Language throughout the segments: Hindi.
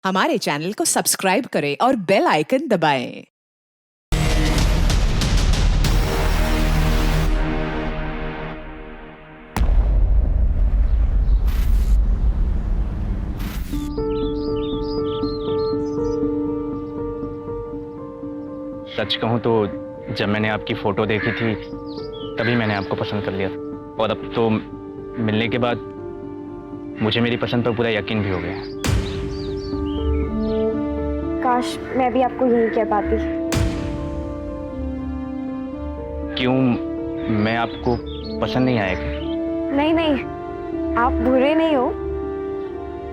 हमारे चैनल को सब्सक्राइब करें और बेल आइकन दबाएं। सच कहूँ तो जब मैंने आपकी फोटो देखी थी तभी मैंने आपको पसंद कर लिया था, और अब तो मिलने के बाद मुझे मेरी पसंद पर पूरा यकीन भी हो गया है। काश मैं भी आपको यही कह पाती। क्यों, मैं आपको पसंद नहीं आया क्या? नहीं नहीं, आप बुरे नहीं हो,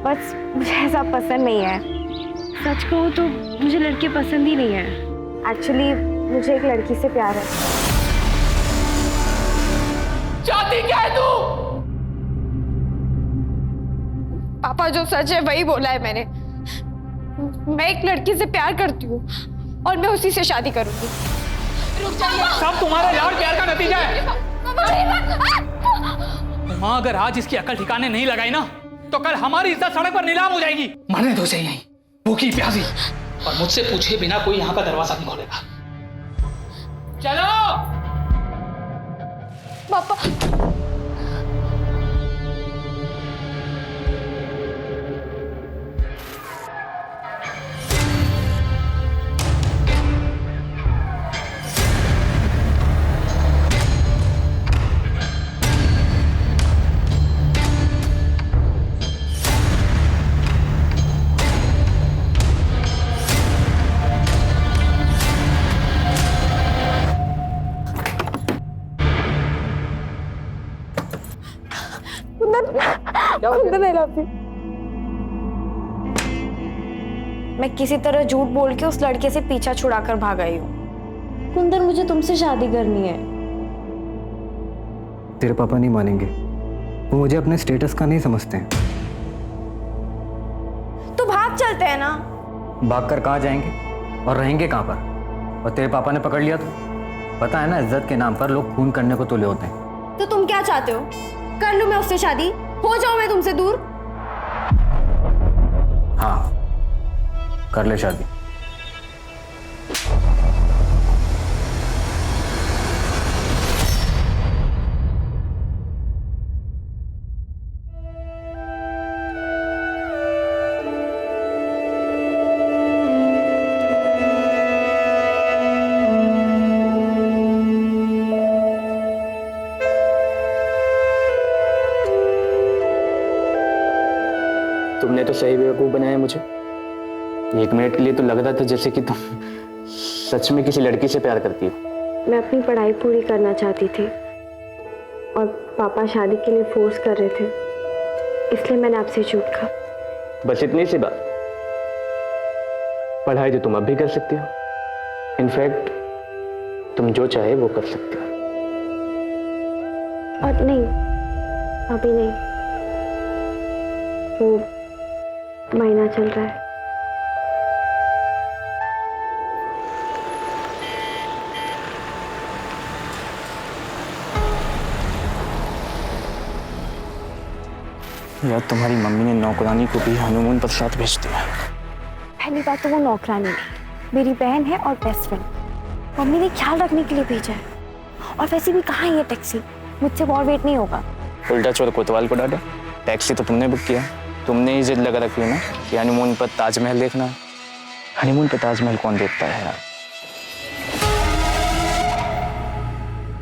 बस मुझे ऐसा पसंद नहीं है। सच कहूँ तो मुझे लड़के पसंद ही नहीं है। एक्चुअली मुझे एक लड़की से प्यार है। चाहती क्या है तू? पापा जो सच है वही बोला है मैंने। मैं एक लड़की से प्यार करती हूँ और मैं उसी से शादी करूंगी। रुक जाइए। सब तुम्हारे लाड़ प्यार का नतीजा है। माँ अगर आज इसकी अकल ठिकाने नहीं लगाई ना तो कल हमारी इज्जत सड़क पर नीलाम हो जाएगी। मरने दो सही, यहीं भूखी प्यासी, और मुझसे पूछे बिना कोई यहाँ का दरवाजा नहीं खोलेगा। चलो पापा। मैं किसी तरह झूठ बोल के उस लड़के से पीछा छुड़ाकर भाग आई हूँ। कुंदन, मुझे तुमसे शादी करनी है। तेरे पापा नहीं मानेंगे, वो मुझे अपने स्टेटस का नहीं समझते हैं। तो भाग चलते हैं ना। भाग कर कहाँ जाएंगे और रहेंगे कहाँ पर? और तेरे पापा ने पकड़ लिया तो पता है ना, इज्जत के नाम पर लोग खून करने को तुले होते हैं। तो तुम क्या चाहते हो? कर लूं मैं उससे शादी? हो जाऊं मैं तुमसे दूर? हाँ, कर ले शादी। तुमने तो सही बेवकूफ बनाया मुझे। एक मिनट के लिए तो लग रहा था जैसे कि तुम सच में किसी लड़की से प्यार करती हो। मैं अपनी पढ़ाई पूरी करना चाहती थी और पापा शादी के लिए फोर्स कर रहे थे, इसलिए मैंने आपसे झूठ कहा। बस इतनी सी बात। पढ़ाई तो तुम अब भी कर सकती हो। इनफैक्ट तुम जो चाहे वो कर सकते हो। और नहीं, अभी नहीं, वो महीना चल रहा है। यार, तुम्हारी मम्मी ने नौकरानी को भी हनीमून पर साथ भेज दिया। पहली बात तो वो नौकरानी नहीं, मेरी बहन है और बेस्ट फ्रेंड। मम्मी ने ख्याल रखने के लिए भेजा है। और वैसे भी कहाँ है ये टैक्सी? मुझसे और वेट नहीं होगा। उल्टा चोर कोतवाल को डांटा। टैक्सी तो तुमने बुक किया, तुमने ही जिद लगा रखी है ना कि हनीमून पर ताजमहल देखना है। हनीमून पर ताजमहल कौन देखता है यार?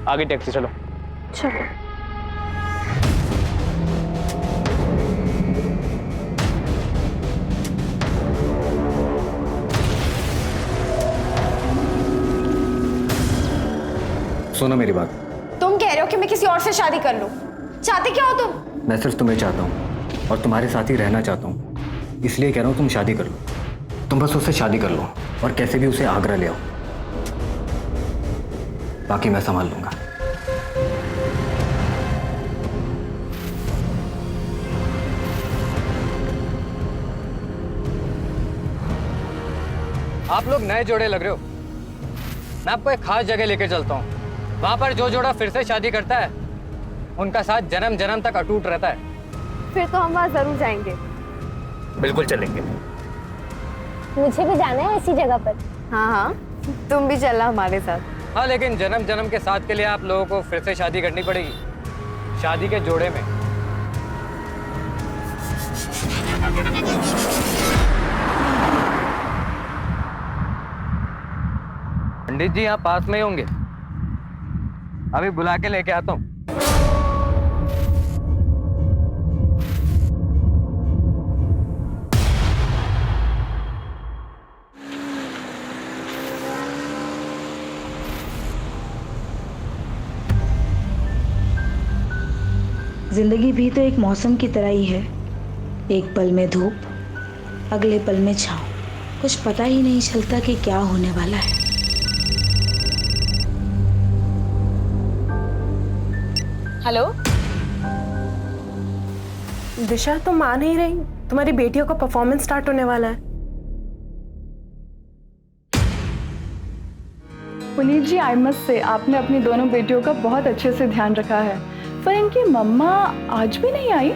आगे टैक्सी, चलो। चलो। सुनो मेरी बात। तुम कह रहे हो कि मैं किसी और से शादी कर लूं? चाहते क्या हो तुम? मैं सिर्फ तुम्हें चाहता हूँ और तुम्हारे साथ ही रहना चाहता हूँ, इसलिए कह रहा हूँ तुम शादी कर लो। तुम बस उससे शादी कर लो और कैसे भी उसे आगरा ले आओ, बाकी मैं संभाल लूंगा। आप लोग नए जोड़े लग रहे हो। मैं आपको एक खास जगह लेकर चलता हूँ। वहां पर जो जोड़ा फिर से शादी करता है उनका साथ जन्म जन्म तक अटूट रहता है। फिर तो हम वहाँ जरूर जाएंगे। बिल्कुल चलेंगे। मुझे भी जाना है इसी जगह पर। हाँ हाँ, तुम भी चलना हमारे साथ। हाँ, लेकिन जन्म जन्म के साथ के लिए आप लोगों को फिर से शादी करनी पड़ेगी, शादी के जोड़े में। पंडित जी यहाँ पास में ही होंगे, अभी बुला के लेके आता हूँ। जिंदगी भी तो एक मौसम की तरह ही है, एक पल में धूप, अगले पल में छाँव। कुछ पता ही नहीं चलता कि क्या होने वाला है। हेलो दिशा, तुम आ नहीं रही? तुम्हारी बेटियों का परफॉर्मेंस स्टार्ट होने वाला है। पुनीत जी, आई मस्ट से आपने अपनी दोनों बेटियों का बहुत अच्छे से ध्यान रखा है, पर इनकी मम्मा आज भी नहीं आई।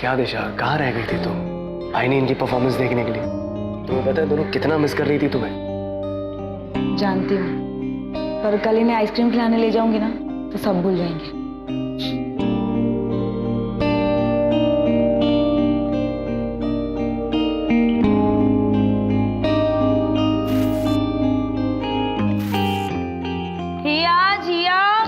क्या दिशा, कहाँ रह गई थी तुम? आई नहीं इनकी परफॉर्मेंस देखने के लिए? तुम्हें पता है दोनों कितना मिस कर रही थी तुम्हें। जानती हूँ, पर कल इन्हें आइसक्रीम खिलाने ले जाऊंगी ना तो सब भूल जाएंगे। जिया जिया,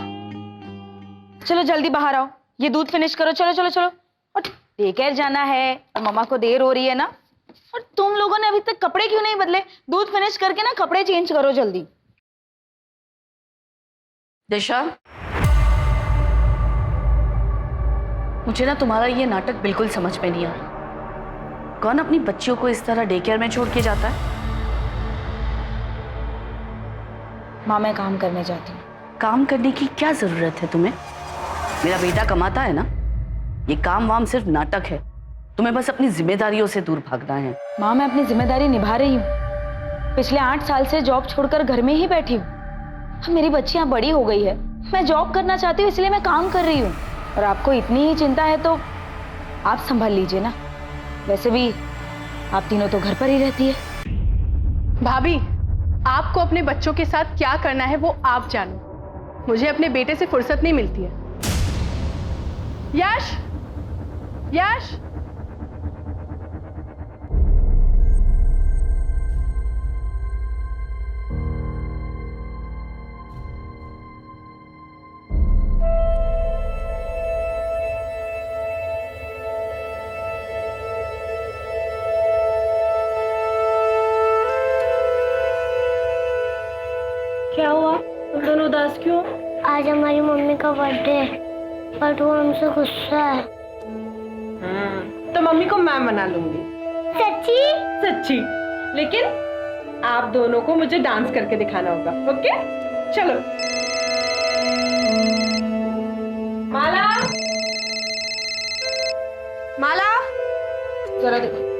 चलो जल्दी बाहर आओ, ये दूध फिनिश करो। चलो चलो चलो, और डेकेयर जाना है और मम्मा को देर हो रही है ना। और तुम लोगों ने अभी तक कपड़े क्यों नहीं बदले? दूध फिनिश करके ना कपड़े चेंज करो जल्दी। दिशा, मुझे ना तुम्हारा ये नाटक बिल्कुल समझ में नहीं आ रहा। कौन अपनी बच्चियों को इस तरह डे केयर में छोड़ के जाता है? माँ, मैं काम करने जाती हूँ। काम करने की क्या जरूरत है तुम्हें? मेरा बेटा कमाता है ना। ये काम वाम सिर्फ नाटक है, तुम्हें बस अपनी जिम्मेदारियों से दूर भागना है। माँ, मैं अपनी जिम्मेदारी निभा रही हूँ। पिछले 8 साल से जॉब छोड़कर घर में ही बैठी हूँ। अब मेरी बच्ची यहाँ बड़ी हो गई है, मैं जॉब करना चाहती हूँ, इसलिए मैं काम कर रही हूँ। और आपको इतनी ही चिंता है तो आप संभाल लीजिए ना। वैसे भी आप तीनों तो घर पर ही रहती है। भाभी, आपको अपने बच्चों के साथ क्या करना है वो आप जानो। मुझे अपने बेटे से फुर्सत नहीं मिलती है। यश, यश, क्या हुआ? तुम दोनों उदास क्यों? आज हमारी मम्मी का बर्थडे है, पर वो हमसे गुस्सा है। तो मम्मी को मैं मना लूंगी। सच्ची? सच्ची, लेकिन आप दोनों को मुझे डांस करके दिखाना होगा। ओके, चलो। माला, माला, जरा देखो।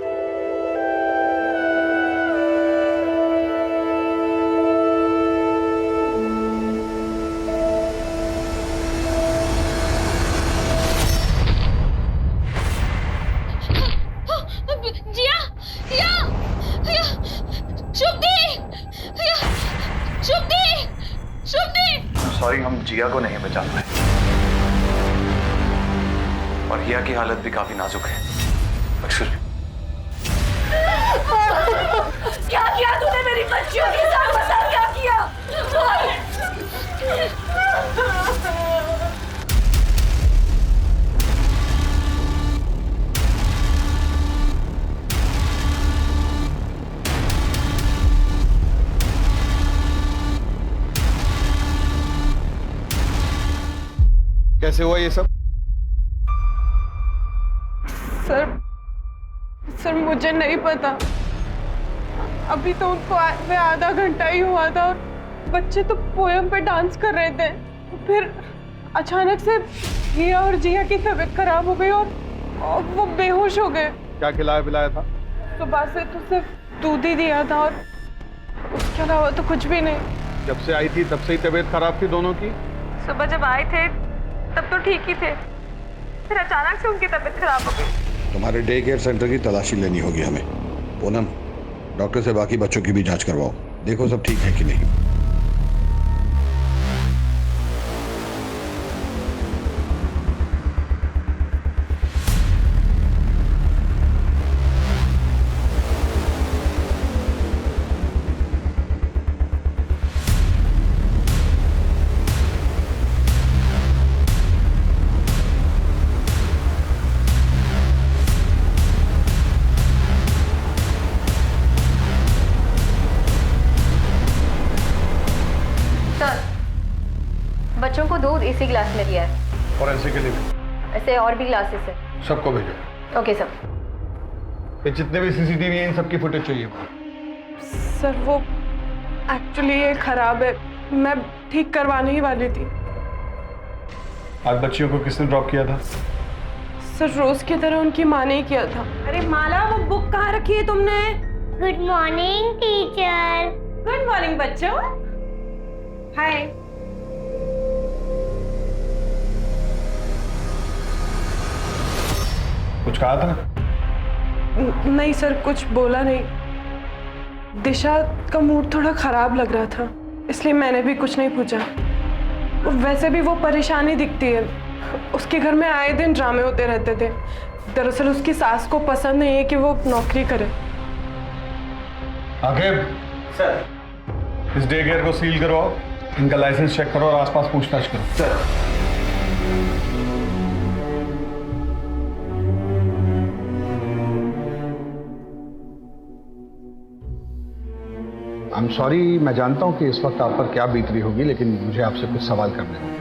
जिया, जिया, जिया, शुभदी, जिया, शुभदी, शुभदी। सॉरी, हम जिया को नहीं बचा पाए और हिया की हालत भी काफी नाजुक है। अक्षर, क्या किया तूने मेरी बच्चियों के साथ? बता क्या किया? कैसे हुआ ये सब? सर मुझे नहीं पता। अभी तो उनको आए आधा घंटा ही हुआ था और बच्चे तो पोयम पे डांस कर रहे थे। फिर अचानक से हिया और जिया की तबीयत खराब हो गई और वो बेहोश हो गए। क्या खिलाया पिलाया था? सुबह से तो सिर्फ दूध ही दिया था और उसके अलावा तो कुछ भी नहीं। जब से आई थी तब से ही तबीयत खराब थी दोनों की? सुबह जब आए थे तब तो ठीक ही थे, फिर अचानक से उनकी तबीयत खराब हो गई। तुम्हारे डे केयर सेंटर की तलाशी लेनी होगी हमें। पूनम, डॉक्टर से बाकी बच्चों की भी जांच करवाओ, देखो सब ठीक है कि नहीं। बच्चों को दूध इसी ग्लास में दिया है। फॉरेंसिक के लिए ऐसे और भी ग्लासेस है। सबको भेजो। Okay sir. ये जितने भी सीसीटीवी हैं इन सबकी फुटेज चाहिए। सर वो एक्चुअली ये खराब है, मैं ठीक करवाने ही वाली थी। आज बच्चियों को किसने ड्रॉप किया था? सर रोज की तरह उनकी माँ ने ही किया था। अरे माला, वो बुक कहाँ रखी है तुमने? Good morning teacher. Good morning बच्चों। हाय। कुछ कहा था? नहीं सर, कुछ बोला नहीं। दिशा का मूड थोड़ा खराब लग रहा था, इसलिए मैंने भी कुछ नहीं पूछा। वैसे भी वो परेशानी दिखती है, उसके घर में आए दिन ड्रामे होते रहते थे। दरअसल उसकी सास को पसंद नहीं है कि वो नौकरी करे। आखिर सर, इस डे केयर को सील करवाओ, इनका लाइसेंस चेक करो और आसपास पूछताछ करो। सर आई एम सॉरी, मैं जानता हूं कि इस वक्त आप पर क्या बीत रही होगी, लेकिन मुझे आपसे कुछ सवाल करने होंगे।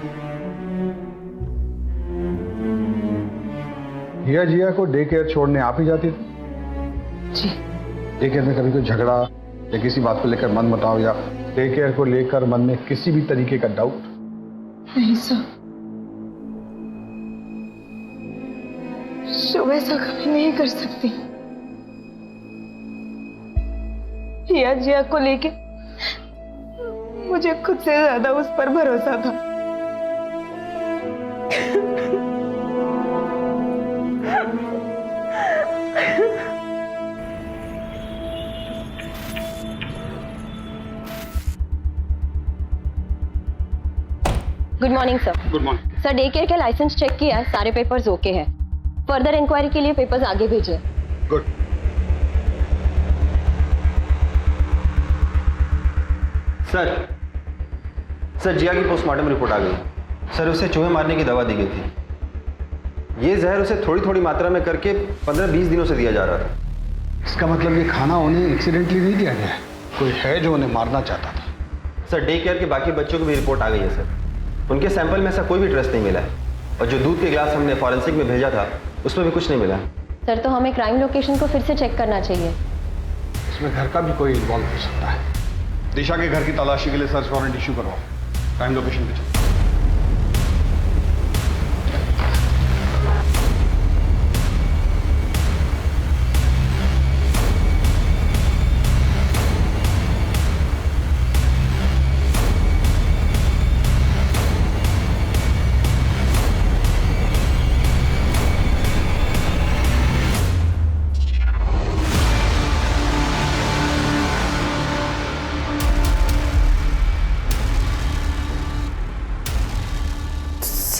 हिया जिया को डे केयर छोड़ने आप ही जाती थी? जी। डे केयर में कभी कोई झगड़ा या किसी बात को लेकर मन मुटाव या डे केयर को लेकर मन में किसी भी तरीके का डाउट? नहीं सर, शुभ ऐसा कभी नहीं कर सकती। हिया जिया को लेके मुझे खुद से ज्यादा उस पर भरोसा था। Good morning sir. Good morning sir, day care के लाइसेंस चेक किया है, सारे पेपर्स ओके हैं। फर्दर इंक्वायरी के लिए पेपर्स आगे भेजिए। गुड। सर जिया की पोस्टमार्टम रिपोर्ट आ गई। सर उसे चूहे मारने की दवा दी गई थी। ये जहर उसे थोड़ी थोड़ी मात्रा में करके 15-20 दिनों से दिया जा रहा था। इसका मतलब ये खाना उन्हें एक्सीडेंटली नहीं दिया गया है, कोई है जो उन्हें मारना चाहता था। सर डे केयर के बाकी बच्चों की भी रिपोर्ट आ गई है सर, उनके सैंपल में ऐसा कोई भी ट्रेस नहीं मिला है, और जो दूध के गिलास हमने फॉरेंसिक में भेजा था उसमें भी कुछ नहीं मिला। सर तो हमें क्राइम लोकेशन को फिर से चेक करना चाहिए। इसमें घर का भी कोई इन्वॉल्व हो सकता है। दिशा के घर की तलाशी के लिए सर्च वारंट इशू करवाओ, क्राइम लोकेशन पे चलो।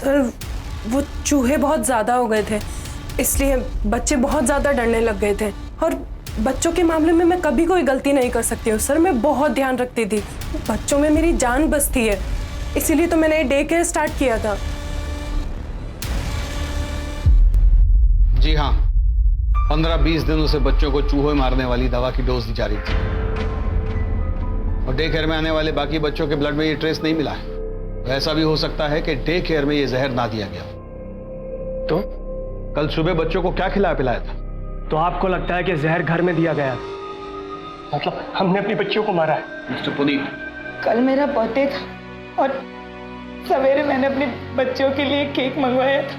सर वो चूहे बहुत ज़्यादा हो गए थे, इसलिए बच्चे बहुत ज़्यादा डरने लग गए थे, और बच्चों के मामले में मैं कभी कोई गलती नहीं कर सकती हूँ सर। मैं बहुत ध्यान रखती थी, बच्चों में मेरी जान बसती है, इसीलिए तो मैंने डे केयर स्टार्ट किया था। जी हाँ, 15-20 दिनों से बच्चों को चूहे मारने वाली दवा की डोज दी जा रही थी, और डे केयर में आने वाले बाकी बच्चों के ब्लड में ये ट्रेस नहीं मिला है। ऐसा भी हो सकता है कि डे केयर में ये जहर ना दिया गया। तो कल सुबह बच्चों को क्या खिलाया पिलाया था? तो आपको लगता है कि जहर घर में दिया गया, मतलब हमने अपनी बच्चियों को मारा है? मिस्टर पुनीत, कल मेरा बर्थडे था और सवेरे मैंने अपने बच्चों के लिए केक मंगवाया था।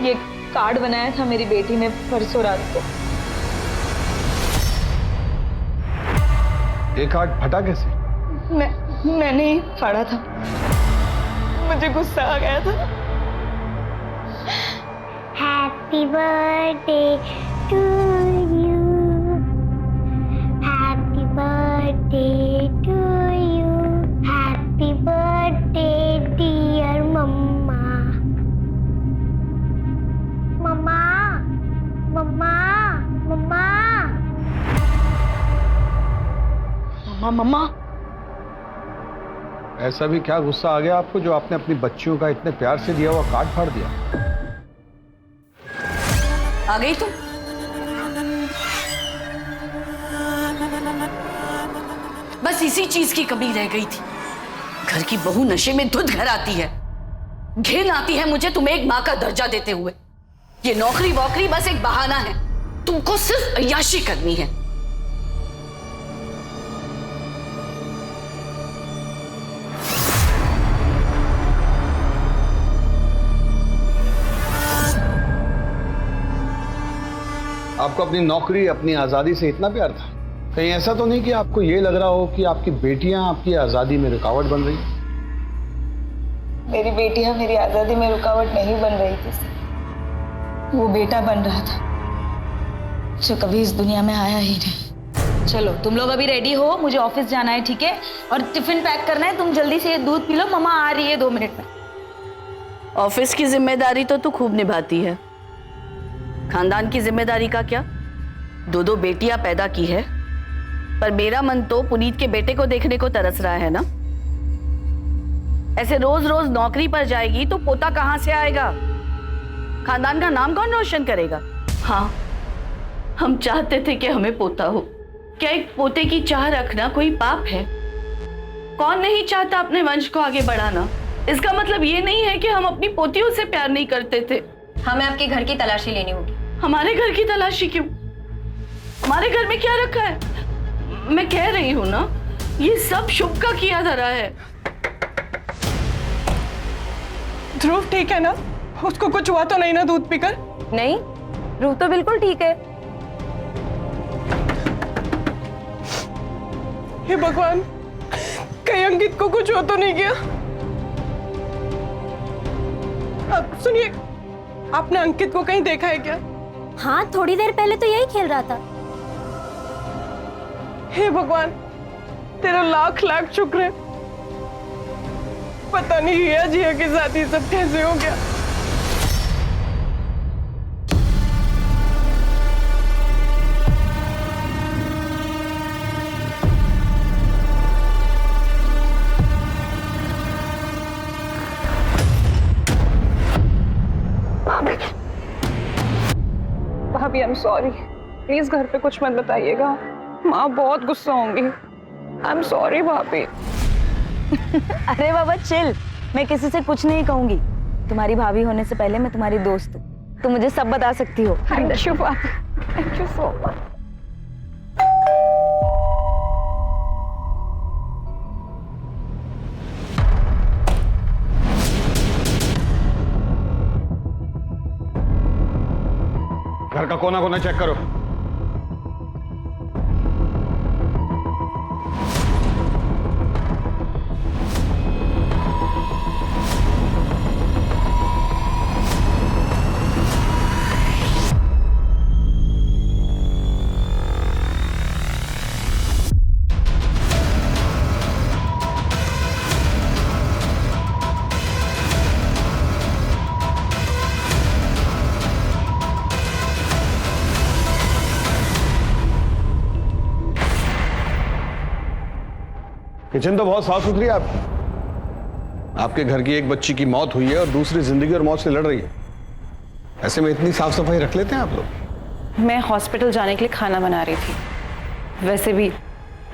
ये कार्ड बनाया था मेरी बेटी ने परसों रात को। ये कार्ड फटा कैसे? मैंने ही फाड़ा था, मुझे गुस्सा आ गया था। Happy birthday to you, happy birthday to you, happy birthday dear mamma. Mamma mamma mamma mamma mamma. ऐसा भी क्या गुस्सा आ गया आपको जो आपने अपनी बच्चियों का इतने प्यार से दिया हुआ कार्ड फाड़ दिया? आ गई तुम? बस इसी चीज की कमी रह गई थी। घर की बहू नशे में धुत घर आती है, घिन आती है मुझे तुम्हें एक माँ का दर्जा देते हुए। ये नौकरी वोकरी बस एक बहाना है, तुमको सिर्फ अय्याशी करनी है। आपको अपनी नौकरी, अपनी आजादी से इतना प्यार था? कहीं ऐसा तो नहीं कि आपको ये लग रहा हो कि आपकी बेटियां आपकी आजादी में रुकावट बन रही? मेरी बेटियां मेरी आजादी में रुकावट नहीं बन रही थी, वो बेटा बन रहा था जो कभी इस दुनिया में आया ही नहीं। चलो तुम लोग अभी रेडी हो, मुझे ऑफिस जाना है, ठीक है? और टिफिन पैक करना है। तुम जल्दी से ये दूध पी लो, मम्मा आ रही है 2 मिनट में। ऑफिस की जिम्मेदारी तो तू खूब निभाती है, खानदान की जिम्मेदारी का क्या? 2 बेटियां पैदा की है, पर मेरा मन तो पुनीत के बेटे को देखने को तरस रहा है ना। ऐसे रोज रोज नौकरी पर जाएगी तो पोता कहां से आएगा? खानदान का नाम कौन रोशन करेगा? हाँ, हम चाहते थे कि हमें पोता हो। क्या एक पोते की चाह रखना कोई पाप है? कौन नहीं चाहता अपने वंश को आगे बढ़ाना? इसका मतलब ये नहीं है कि हम अपनी पोतियों से प्यार नहीं करते थे। हमें आपके घर की तलाशी लेनी होगी। हमारे घर की तलाशी क्यों? हमारे घर में क्या रखा है? मैं कह रही हूँ ना, ये सब शुभ का किया धरा है। ध्रुव ठीक है ना? उसको कुछ हुआ तो नहीं ना दूध पीकर? नहीं, ध्रुव तो बिल्कुल ठीक है। हे भगवान, कहीं अंकित को कुछ हो तो नहीं गया? अब सुनिए, आपने अंकित को कहीं देखा है क्या? हाँ, थोड़ी देर पहले तो यही खेल रहा था। हे भगवान, तेरा लाख लाख शुक्र है। पता नहीं हिया जिया के साथ ये सब कैसे हो गया। भाभी आई एम सॉरी, प्लीज घर पे कुछ मत बताइएगा, माँ बहुत गुस्सा होंगी। आई एम सॉरी भाभी। अरे बाबा चिल, मैं किसी से कुछ नहीं कहूंगी। तुम्हारी भाभी होने से पहले मैं तुम्हारी दोस्त हूँ, तुम मुझे सब बता सकती हो। थैंक यू भाभी, थैंक यू सो मच। घर का कोना कोना चेक करो। किचन तो बहुत साफ सुथरी है आपकी। आपके घर की एक बच्ची की मौत हुई है और दूसरी जिंदगी और मौत से लड़ रही है। ऐसे में इतनी साफ सफाई रख लेते हैं आप लोग? मैं हॉस्पिटल जाने के लिए खाना बना रही थी। वैसे भी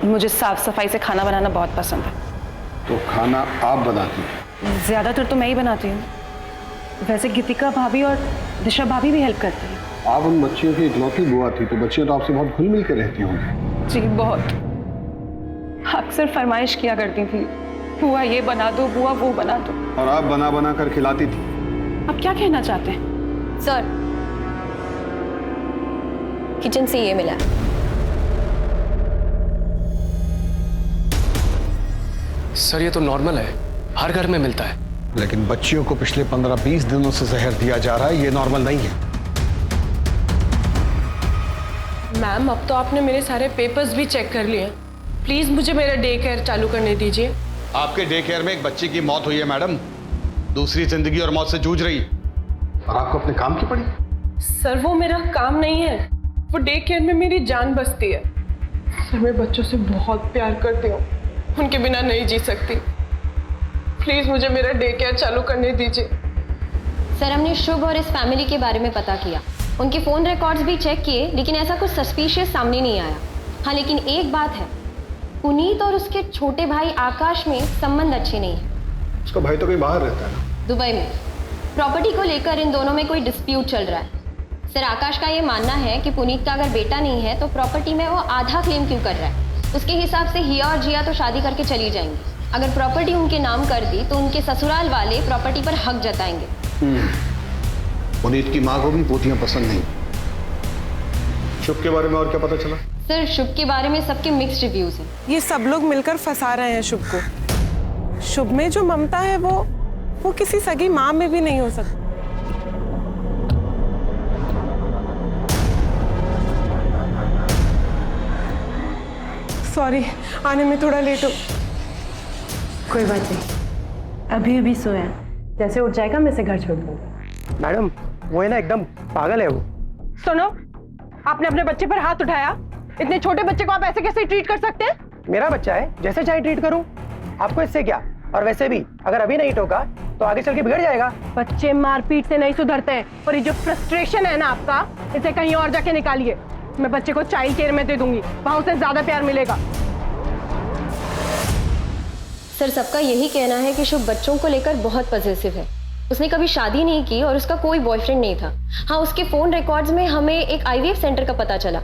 मुझे साफ सफाई से खाना बनाना बहुत पसंद है। तो खाना आप बनाती हैं? ज्यादातर तो मैं ही बनाती हूँ। वैसे गीतिका भाभी और दिशा भाभी भी हेल्प करती हैं। आप उन बच्चियों की इकलौती बुआ थी, तो बच्चियां तो आपसे बहुत घुल मिल के रहती होंगी। जी बहुत, अक्सर फरमाइश किया करती थी, बुआ ये बना दो, बुआ वो बना दो। और आप बना बना कर खिलाती थी? आप क्या कहना चाहते हैं? सर, किचन से ये मिला है। सर ये तो नॉर्मल है, हर घर में मिलता है। लेकिन बच्चियों को पिछले 15-20 दिनों से जहर दिया जा रहा है, ये नॉर्मल नहीं है। मैम, अब तो आपने मेरे सारे पेपर्स भी चेक कर लिए। प्लीज मुझे मेरा डे केयर चालू करने दीजिए। आपके डे केयर में एक बच्ची की मौत हुई है मैडम, दूसरी जिंदगी और मौत से जूझ रही है, और आपको अपने काम की पड़ी। सर वो मेरा काम नहीं है, वो डे केयर में मेरी जान बसती है। सर मैं बच्चों से बहुत प्यार करती हूँ, उनके बिना नहीं जी सकती। प्लीज मुझे मेरा डे केयर चालू करने दीजिए। सर हमने शुभ और इस फैमिली के बारे में पता किया, उनके फ़ोन रिकॉर्ड्स भी चेक किए, लेकिन ऐसा कुछ सस्पिशियस सामने नहीं आया। हाँ लेकिन एक बात है, पुनीत और उसके छोटे भाई आकाश में संबंध अच्छे नहीं है। उसका भाई तो कहीं बाहर रहता है ना, दुबई में। प्रॉपर्टी को लेकर इन दोनों में कोई डिस्प्यूट चल रहा है। सर आकाश का ये मानना है कि पुनीत का अगर बेटा नहीं है तो प्रॉपर्टी में वो आधा क्लेम क्यों कर रहा है। उसके हिसाब से हिया और जिया तो शादी करके चली जाएंगी। अगर प्रॉपर्टी उनके नाम कर दी तो उनके ससुराल वाले प्रॉपर्टी पर हक जताएंगे। पुनीत की माँ को भी पोतियां पसंद नहीं। शुभ के बारे में और क्या पता चला? सर शुभ के बारे में सबके मिक्स्ड रिव्यूज हैं। ये सब लोग मिलकर फंसा रहे हैं शुभ को। शुभ में जो ममता है वो किसी सगी माँ में भी नहीं हो सकती। सॉरी, आने में थोड़ा लेट हो। कोई बात नहीं, अभी अभी सोया, जैसे उठ जाएगा मैं इसे घर छोड़ दूंगा। मैडम वो है ना एकदम पागल है वो। सुनो, आपने अपने बच्चे पर हाथ उठाया। इतने छोटे बच्चे को आप ऐसे कैसे ट्रीट कर सकते हैं? मेरा बच्चा है, जैसे चाहे ट्रीट करूं, आपको इससे क्या? और वैसे भी अगर अभी नहीं टोका तो आगे चल के बिगड़ जाएगा। बच्चे मारपीट से नहीं सुधरते हैं, और ये जो फ्रस्ट्रेशन है ना आपका, इसे कहीं और जाके निकालिए। मैं बच्चे को चाइल्ड केयर में दे दूंगी, वहां उसे ज्यादा प्यार मिलेगा। सर सबका यही कहना है कि शुभ बच्चों को लेकर बहुत पॉजिटिव है। उसने कभी शादी नहीं की और उसका कोई बॉयफ्रेंड नहीं था। हाँ उसके फोन रिकॉर्ड्स में हमें एक आईवीएफ सेंटर का पता चला।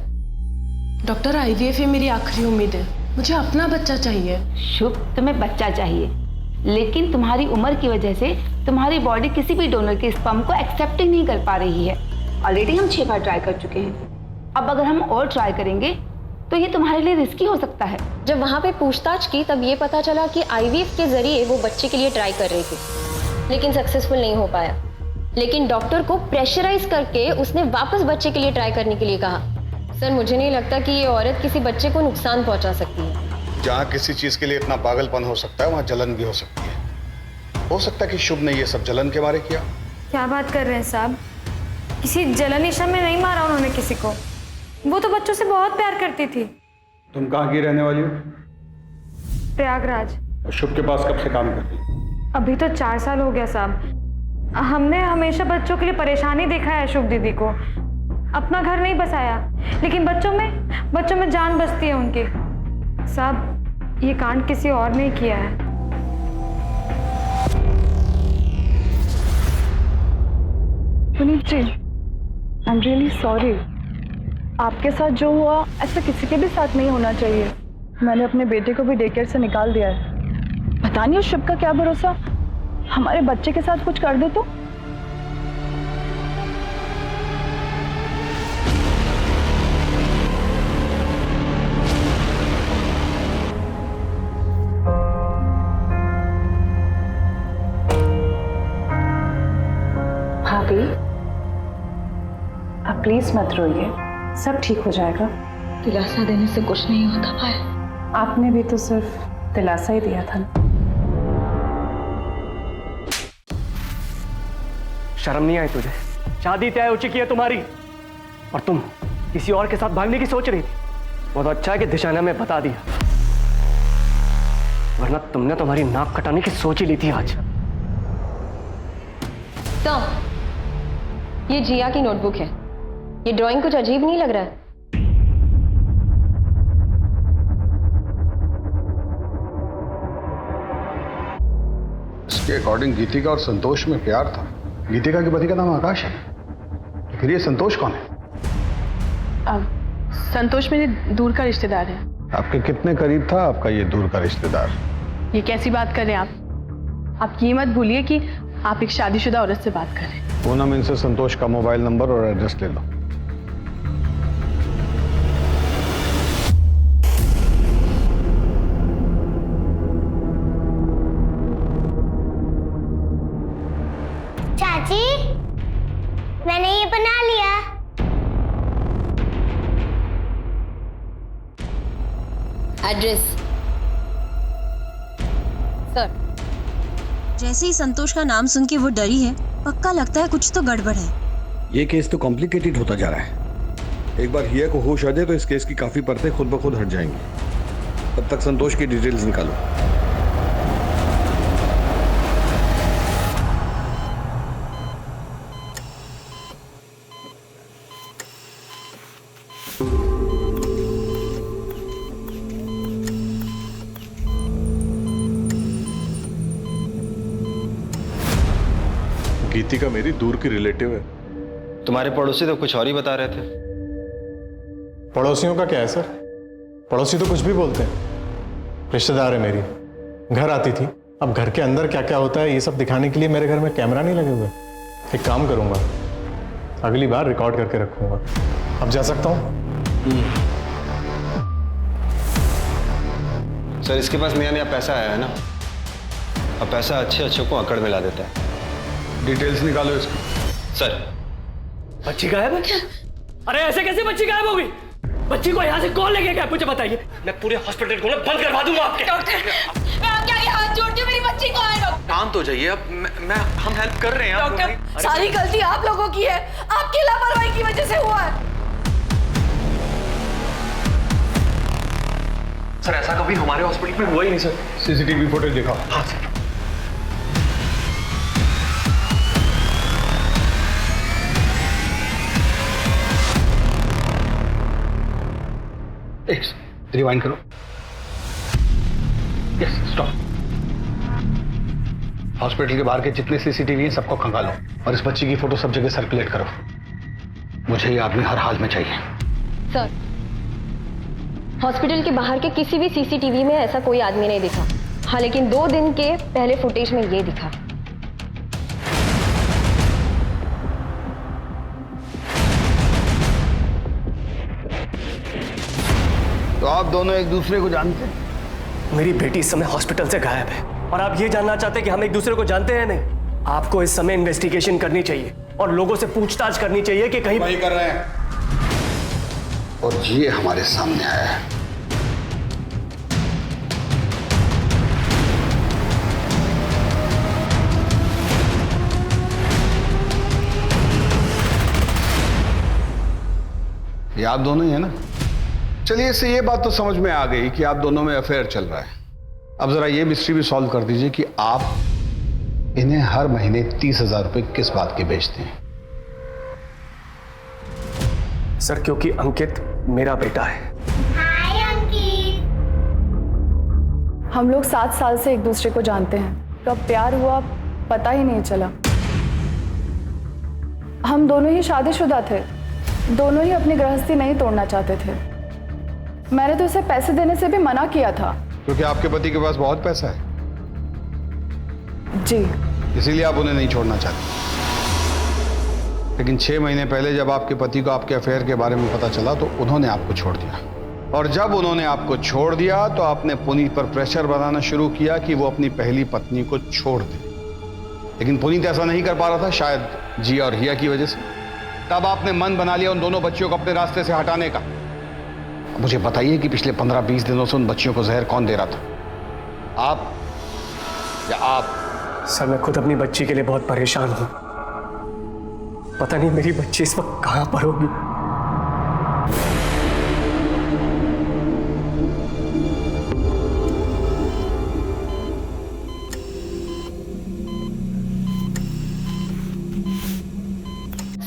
डॉक्टर, आईवीएफ ही मेरी आखिरी उम्मीद है, मुझे अपना बच्चा चाहिए। शुभ तुम्हें बच्चा चाहिए, लेकिन तुम्हारी उम्र की वजह से तुम्हारी बॉडी किसी भी डोनर के स्पर्म को एक्सेप्ट ही नहीं कर पा रही है। ऑलरेडी हम 6 बार ट्राई कर चुके हैं, अब अगर हम और ट्राई करेंगे तो ये तुम्हारे लिए रिस्की हो सकता है। जब वहाँ पे पूछताछ की तब ये पता चला कि आईवीएफ के जरिए वो बच्चे के लिए ट्राई कर रही थी, लेकिन सक्सेसफुल नहीं हो पाया। लेकिन डॉक्टर को प्रेशराइज करके उसने वापस बच्चे के लिए ट्राई करने के लिए कहा। सर मुझे नहीं लगता कि ये औरत किसी बच्चे को नुकसान पहुंचा सकती है। जहाँ किसी चीज के लिए इतना पागलपन हो सकता है वहाँ जलन भी हो सकती है। हो सकता है कि शुभ ने ये सब जलन के मारे किया। क्या बात कर रहे हैं साहब? किसी जलन ईशा में नहीं मारा उन्होंने किसी को। वो तो बच्चों से बहुत प्यार करती थी। तुम कहाँ की रहने वाली हो? प्रयागराज। और शुभ के पास कब से काम करती हो? अभी तो 4 साल हो गया साहब। हमने हमेशा बच्चों के लिए परेशानी देखा है शुभ दीदी को। अपना घर नहीं बसाया, लेकिन बच्चों में जान बसती है उनकी। साहब ये कांड किसी और ने किया है। पुनीत जी, आई एम रियली सॉरी। आपके साथ जो हुआ ऐसा किसी के भी साथ नहीं होना चाहिए। मैंने अपने बेटे को भी डे केयर से निकाल दिया है। पता नहीं उस शुभ का क्या भरोसा, हमारे बच्चे के साथ कुछ कर दे तो। भाभी आप प्लीज मत रोइए, सब ठीक हो जाएगा। दिलासा देने से कुछ नहीं होता भाई। आपने भी तो सिर्फ दिलासा ही दिया था। शर्म नहीं आई तुझे? शादी तय हो चुकी है तुम्हारी और तुम किसी और के साथ भागने की सोच रही थी। बहुत अच्छा है कि दिशा ने हमें बता दिया, वरना तुमने तुम्हारी नाक कटाने की सोच ही ली थी आज। तो ये जिया की नोटबुक है। ये ड्राइंग कुछ अजीब नहीं लग रहा है? इसके अकॉर्डिंग गीतिका और संतोष में प्यार था। गीतिका के पति का नाम आकाश है, तो फिर ये संतोष कौन है? संतोष मेरे दूर का रिश्तेदार है। आपके कितने करीब था आपका ये दूर का रिश्तेदार? ये कैसी बात कर रहे हैं आप ये मत भूलिए कि आप एक शादीशुदा औरत से बात कर रहे हैं। पूनम, इनसे संतोष का मोबाइल नंबर और एड्रेस ले लो। चाची, मैंने ये बना लिया। Address sir. जैसे ही संतोष का नाम सुन के वो डरी है, पक्का लगता है कुछ तो गड़बड़ है। ये केस तो कॉम्प्लिकेटेड होता जा रहा है। एक बार हिया को होश आ जाए तो इस केस की काफी परतें खुद ब खुद हट जाएंगी। तब तक संतोष की डिटेल्स निकालो। गीतिका मेरी दूर की रिलेटिव है। तुम्हारे पड़ोसी तो कुछ और ही बता रहे थे। पड़ोसियों का क्या है सर? पड़ोसी तो कुछ भी बोलते हैं। रिश्तेदार है मेरी, घर आती थी। अब घर के अंदर क्या क्या होता है ये सब दिखाने के लिए मेरे घर में कैमरा नहीं लगे हुए। एक काम करूंगा, अगली बार रिकॉर्ड करके रखूंगा। अब जा सकता हूँ? सर, इसके पास नया नया पैसा आया है ना, अब पैसा अच्छे अच्छों को अकड़ में ला देता है। डिटेल्स निकालो इसकी। सर, बच्ची गायब है? अरे ऐसे कैसे बच्ची गायब होगी? बच्ची को यहाँ से कौन लेके गया मुझे बताइए। मैं पूरे हॉस्पिटल को बंद करवा दूंगा आपके। डॉक्टर, मैं आपके आगे हाथ जोड़ती हूँ, मेरी बच्ची को है। शांत हो जाइए। अब हम हेल्प कर रहे हैं। डॉक्टर, सारी गलती आप लोगों की है, आपकी लापरवाही की वजह से हुआ है। सर, ऐसा कभी हमारे हॉस्पिटल में हुआ ही नहीं सर। सीसीटीवी फुटेज दिखाओ। हाँ सर। रिवाइंड करो। Yes, stop. हॉस्पिटल के बाहर के जितने सीसीटीवी हैं सबको खंगालो और इस बच्ची की फोटो सब जगह सर्कुलेट करो। मुझे ये आदमी हर हाल में चाहिए। सर, हॉस्पिटल के बाहर के किसी भी सीसीटीवी में ऐसा कोई आदमी नहीं दिखा। हाँ, लेकिन 2 दिन के पहले फुटेज में ये दिखा। तो आप दोनों एक दूसरे को जानते हैं? मेरी बेटी इस समय हॉस्पिटल से गायब है और आप ये जानना चाहते हैं कि हम एक दूसरे को जानते हैं? नहीं, आपको इस समय इन्वेस्टिगेशन करनी चाहिए और लोगों से पूछताछ करनी चाहिए कि कहीं वही कर रहे हैं। और ये हमारे सामने आया है। ये आप दोनों ही है ना? चलिए, इससे ये बात तो समझ में आ गई कि आप दोनों में अफेयर चल रहा है। अब जरा ये मिस्ट्री भी सॉल्व कर दीजिए कि आप इन्हें हर महीने 30,000 रुपए किस बात के बेचते हैं? सर, क्योंकि अंकित मेरा बेटा है। हाय अंकित। हम लोग 7 साल से एक दूसरे को जानते हैं। कब प्यार हुआ पता ही नहीं चला। हम दोनों ही शादीशुदा थे, दोनों ही अपनी गृहस्थी नहीं तोड़ना चाहते थे। मैंने तो उसे पैसे देने से भी मना किया था। क्योंकि आपके पति के पास बहुत पैसा है। जी, इसीलिए आप उन्हें नहीं छोड़ना चाहते। लेकिन 6 महीने पहले जब आपके पति को आपके अफेयर के बारे में पता चला तो उन्होंने आपको छोड़ दिया। और जब उन्होंने आपको छोड़ दिया तो आपने पुनीत पर प्रेशर बनाना शुरू किया कि वो अपनी पहली पत्नी को छोड़ दे। लेकिन पुनीत ऐसा नहीं कर पा रहा था, शायद जिया और हिया की वजह से। तब आपने मन बना लिया उन दोनों बच्चियों को अपने रास्ते से हटाने का। मुझे बताइए कि पिछले 15-20 दिनों से उन बच्चियों को जहर कौन दे रहा था, आप या आप? सर, मैं खुद अपनी बच्ची के लिए बहुत परेशान हूं। पता नहीं मेरी बच्ची इस वक्त कहां पर होगी।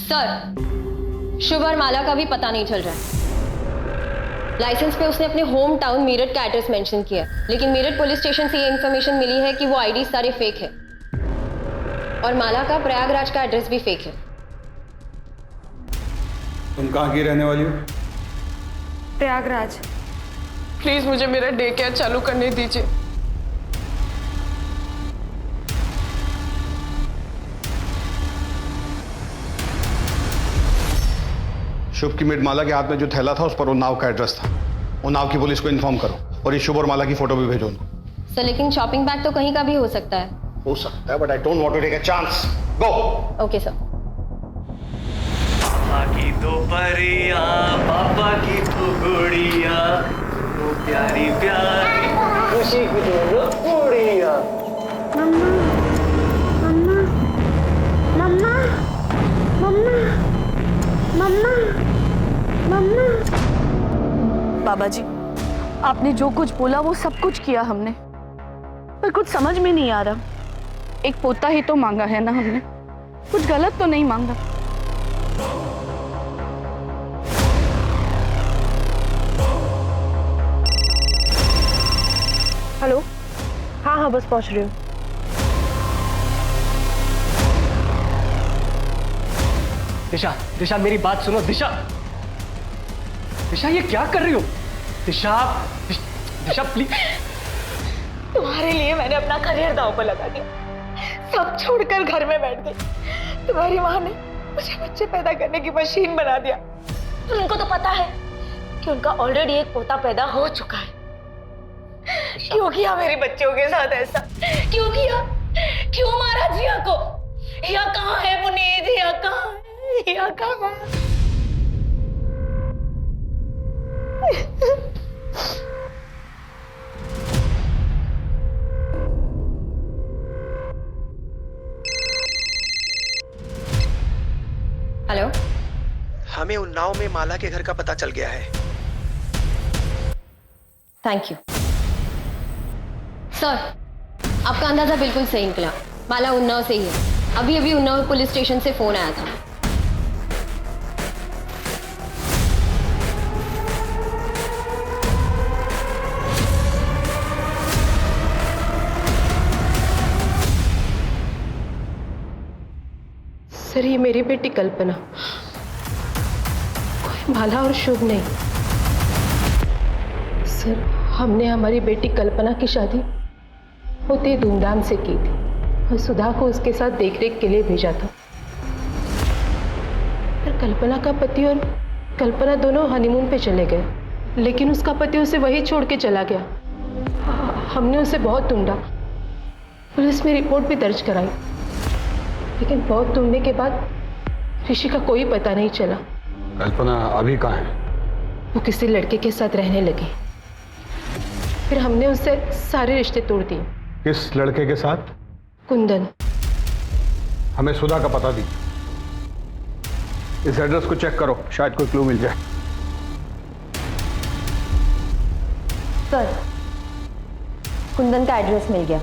सर, शुभ और माला का भी पता नहीं चल रहा है। लाइसेंस पे उसने अपने होम टाउन मीरठ का एड्रेस मेंशन किया, लेकिन मीरठ पुलिस स्टेशन से ये इन्फॉर्मेशन मिली है कि वो आईडी सारे फेक है और माला का प्रयागराज का एड्रेस भी फेक है। तुम कहाँ की रहने वाली हो? प्रयागराज। प्लीज मुझे मेरा डे केयर चालू करने दीजिए। शुभ की माला के हाथ में जो थैला था उस पर उन्नाव का एड्रेस था। उन्नाव की पुलिस को इन्फॉर्म करो और ये शुभ और माला की फोटो भी भेजो उनको। सर लेकिन शॉपिंग बैग तो कहीं का भी हो सकता है। हो सकता है but I don't want to take a chance. Go. Okay sir. पापा की तो परिया, पापा की तो गुड़िया, वो प्यारी प्यारी खुशी की दोनों गुड़िया। मम्मा मम्मा मम्मा मम्मा मम्मा मम्मा। बाबा जी, आपने जो कुछ बोला वो सब कुछ किया हमने, पर कुछ समझ में नहीं आ रहा। एक पोता ही तो मांगा है ना हमने, कुछ गलत तो नहीं मांगा। हेलो, हाँ हाँ बस पहुंच रही हूँ। दिशा, दिशा मेरी बात सुनो। दिशा, दिशा ये क्या कर रही हो? दिशा, दिशा प्लीज। तुम्हारे लिए मैंने अपना करियर दांव पर लगा दिया, सब छोड़कर घर में बैठ गई। तुम्हारी माँ ने मुझे बच्चे पैदा करने की मशीन बना दिया। उनको तो पता है कि उनका ऑलरेडी एक पोता पैदा हो चुका है। क्यों किया मेरे बच्चों के साथ ऐसा? क्यों किया? क्यों मारा जिया को? हिया कहाँ है पुनीत? हिया कहाँ है? हिया कहाँ है? हेलो, हमें उन्नाव में माला के घर का पता चल गया है। Thank you sir. आपका अंदाजा बिल्कुल सही निकला, माला उन्नाव से ही है। अभी अभी उन्नाव पुलिस स्टेशन से फोन आया था। सर ये मेरी बेटी कल्पना, कोई माला और शुभ नहीं। सर हमने हमारी बेटी कल्पना की शादी बहुत ही धूमधाम से की थी और सुधा को उसके साथ देखरेख के लिए भेजा था। पर कल्पना का पति और कल्पना दोनों हनीमून पे चले गए, लेकिन उसका पति उसे वहीं छोड़ के चला गया। हमने उसे बहुत ढूंढा, पुलिस में रिपोर्ट भी दर्ज कराई, लेकिन बहुत ढूंढने के बाद ऋषि का कोई पता नहीं चला। कल्पना अभी कहाँ है? वो किसी लड़के के साथ रहने लगी, फिर हमने उससे सारे रिश्ते तोड़ दिए। किस लड़के के साथ? कुंदन। हमें सुधा का पता दी। इस एड्रेस को चेक करो, शायद कोई क्लू मिल जाए। सर कुंदन का एड्रेस मिल गया।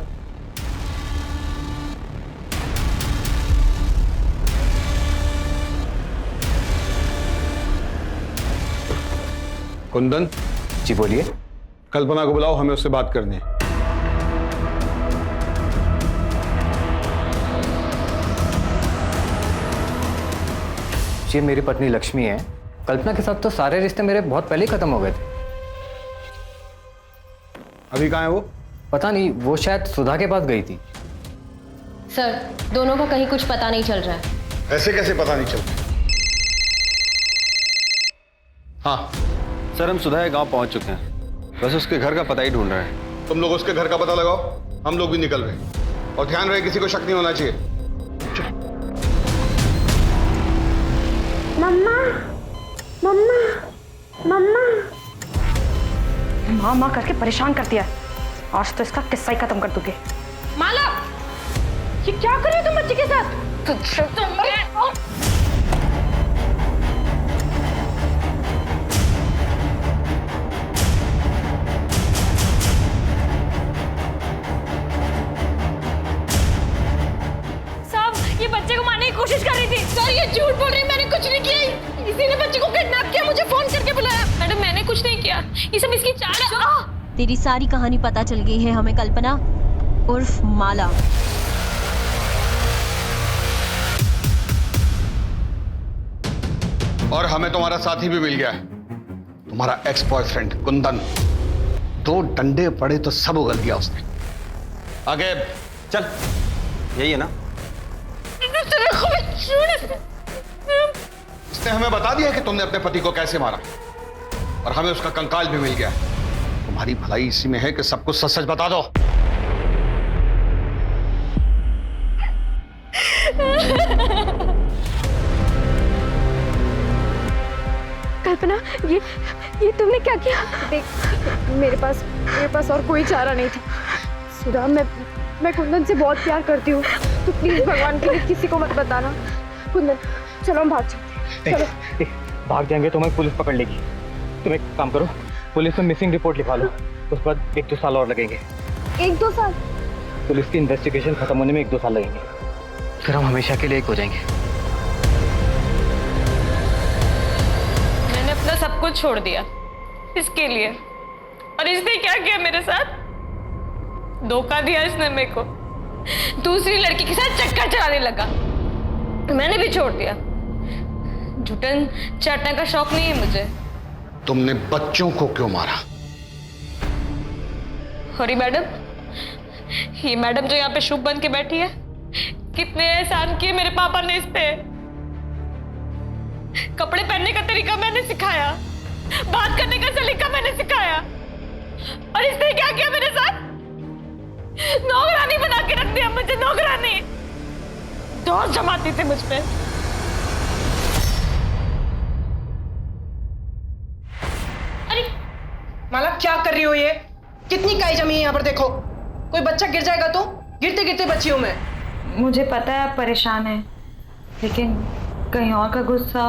कुंदन जी बोलिए। कल्पना को बुलाओ, हमें उससे बात करनी है। ये मेरी पत्नी लक्ष्मी है। कल्पना के साथ तो सारे रिश्ते मेरे बहुत पहले ही खत्म हो गए थे। अभी कहाँ है वो? पता नहीं, वो शायद सुधा के पास गई थी। सर दोनों का कहीं कुछ पता नहीं चल रहा है। ऐसे कैसे पता नहीं चलता? हाँ सर, हम सुधा के गांव पहुंच चुके हैं, बस उसके घर का पता ही ढूंढ रहे हैं। तुम लोग उसके घर का पता लगाओ, हम लोग भी निकल रहे हैं। और ध्यान रहे किसी को शक नहीं होना चाहिए। मम्मा मम्मा मम्मा। माँ माँ करके परेशान कर दिया, आज तो इसका किस्सा ही खत्म कर दूंगी। माला, ये क्या कर रही हो तुम बच्चे के साथ? ये बच्चे को मारने की कोशिश कर रही थी। सर ये झूठ बोल रही है, मैंने कुछ नहीं किया। इसी ने बच्चे को किडनैप किया, मुझे फोन करके बुलाया। मैडम मैंने कुछ नहीं किया, ये सब इसकी चाल है। तेरी सारी कहानी पता चल गई है हमें, कल्पना उर्फ माला। और हमें तुम्हारा साथी भी मिल गया है, तुम्हारा एक्स बॉयफ्रेंड कुंदन। 2 डंडे पड़े तो सब उगल गया उसने। आगे चल, यही है ना? उसने हमें बता दिया कि तुमने अपने पति को कैसे मारा और हमें उसका कंकाल भी मिल गया। तुम्हारी भलाई इसी में है कि सब कुछ सच सच बता दो। कल्पना, ये तुमने क्या किया? देख, मेरे पास और कोई चारा नहीं था। सुधा, मैं कुंदन से बहुत प्यार करती हूँ। तो प्लीज भगवान के लिए किसी को मत बताना। कुंदन, चलो हम भाग चलते हैं। चलो। भाग जाएंगे तो हमें पुलिस पकड़ लेगी। तुम एक काम करो, पुलिस में मिसिंग रिपोर्ट लिखवा लो। उसके बाद 1-2 साल और लगेंगे। 1-2 साल? पुलिस की इन्वेस्टिगेशन खत्म होने में 1-2 साल लगेंगे। फिर हम हमेशा के लिए एक हो जाएंगे। मैंने अपना सब कुछ छोड़ दिया इसके लिए, और इसने क्या किया मेरे साथ? धोखा दिया इसने मेरे को। दूसरी लड़की के साथ चक्कर चलाने लगा। मैंने भी छोड़ दिया। जुटन चाटने का शौक नहीं है मुझे। तुमने बच्चों को क्यों मारा? हरी मैडम, ये मैडम जो यहाँ पे शुभ बन के बैठी है, कितने एहसान किए मेरे पापा ने इस पे। कपड़े पहनने का तरीका मैंने सिखाया, बात करने का सलीका मैंने सिखाया, और इसने क्या किया मेरे साथ? नौकरानी बना के रख दिया मुझे, नौकरानी। दोस्त जमाती थी मुझ पे। अरे माला, क्या कर रही हो ये? कितनी काई जमी है यहाँ पर, देखो। कोई बच्चा गिर जाएगा तो? गिरते गिरते बची हूं मैं। मुझे पता है आप परेशान हैं, लेकिन कहीं और का गुस्सा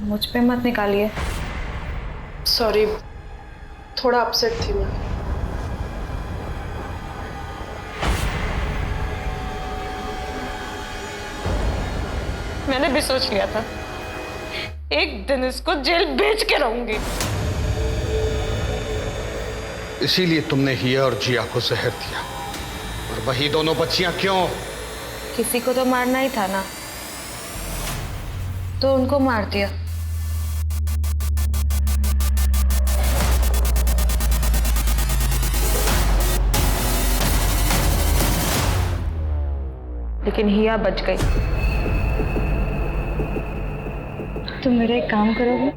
मुझ पे मत निकालिए। सॉरी, थोड़ा अपसेट थी मैं। मैंने भी सोच लिया था एक दिन इसको जेल भेज के रहूंगी। इसीलिए तुमने हिया और जिया को जहर दिया, और वही दोनों बच्चियां क्यों? किसी को तो मारना ही था ना, तो उनको मार दिया। लेकिन हिया बच गई। तुम मेरा एक काम करोगे?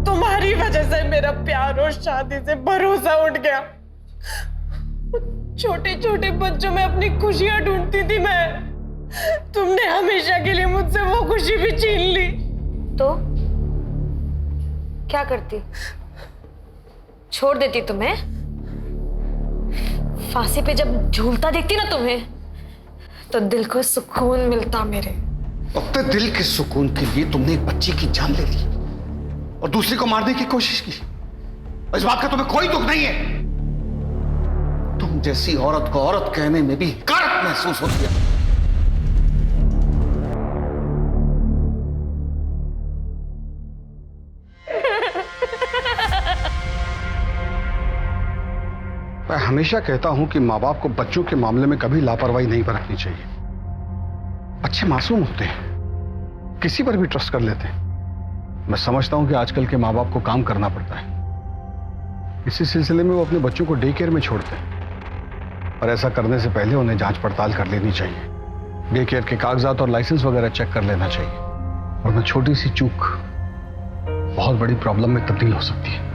तुम्हारी वजह से मेरा प्यार और शादी से भरोसा उठ गया। छोटे छोटे बच्चों में अपनी खुशियां ढूंढती थी मैं। तुमने हमेशा के लिए मुझसे वो खुशी भी छीन ली। तो क्या करती? छोड़ देती तुम्हें? फांसी पे जब झूलता देखती ना तुम्हें, तो दिल को सुकून मिलता मेरे। अपने दिल के सुकून के लिए तुमने एक बच्ची की जान ले ली और दूसरी को मारने की कोशिश की। इस बात का तुम्हें कोई दुख नहीं है? तुम जैसी औरत को औरत कहने में भी हकारत महसूस होती है। मैं हमेशा कहता हूं कि मां बाप को बच्चों के मामले में कभी लापरवाही नहीं बरतनी चाहिए। बच्चे मासूम होते हैं, किसी पर भी ट्रस्ट कर लेते हैं। मैं समझता हूं कि आजकल के माँ बाप को काम करना पड़ता है, इसी सिलसिले में वो अपने बच्चों को डे केयर में छोड़ते हैं। और ऐसा करने से पहले उन्हें जांच पड़ताल कर लेनी चाहिए। डे केयर के कागजात और लाइसेंस वगैरह चेक कर लेना चाहिए, वरना छोटी सी चूक बहुत बड़ी प्रॉब्लम में तब्दील हो सकती है।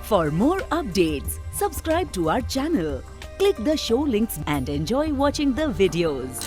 For more updates, subscribe to our channel, click the show links and enjoy watching the videos.